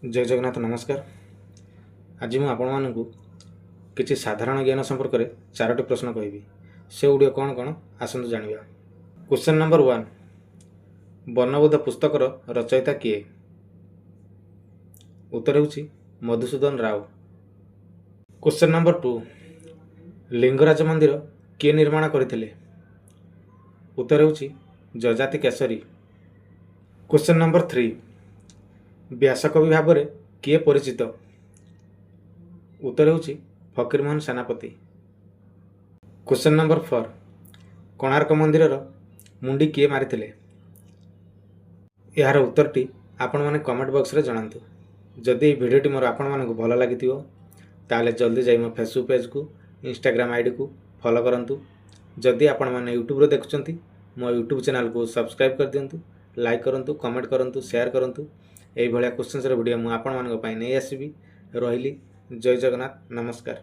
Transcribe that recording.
जय जगन्नाथ नमस्कार। आज मुझे आपण को किसी साधारण ज्ञान संपर्क में 4टी प्रश्न कहबी से गुड़ कौन कौन आसतु जाना। क्वेश्चन नंबर 1, वर्णबोध पुस्तकर रचयिता किए? उत्तर होछि मधुसूदन राव। क्वेश्चन नंबर 2, लिंगराज मंदिर किए निर्माण करथिले? उत्तर होछि जजाति केसरी। क्वेश्चन नंबर 3, व्यासकवि भाव में किए परिचित? उत्तर होछि फकीरमोहन सेनापति। क्वेश्चन नंबर 4, कोणार्क मंदिर मुंडी किए मारिथिले? यार उत्तरटी आपण माने कमेंट बॉक्स रे जणांतु। जदि ये वीडियोटी मोर आपण मानकु भल लागिथिबो ताले जल्दी जाई मो फेसबुक पेज को इंस्टाग्राम आईडी को फॉलो करंतु। जदि आपण माने यूट्यूब रे देखुचंती मो यूट्यूब चैनल को सब्सक्राइब कर दियंतु, लाइक करंतु, कमेंट करंतु, शेयर करंतु। एई भलिया क्वेश्चन्स रे वीडियो मु आपण मानक पई नै आसीबी। रहिली जय जगन्नाथ नमस्कार।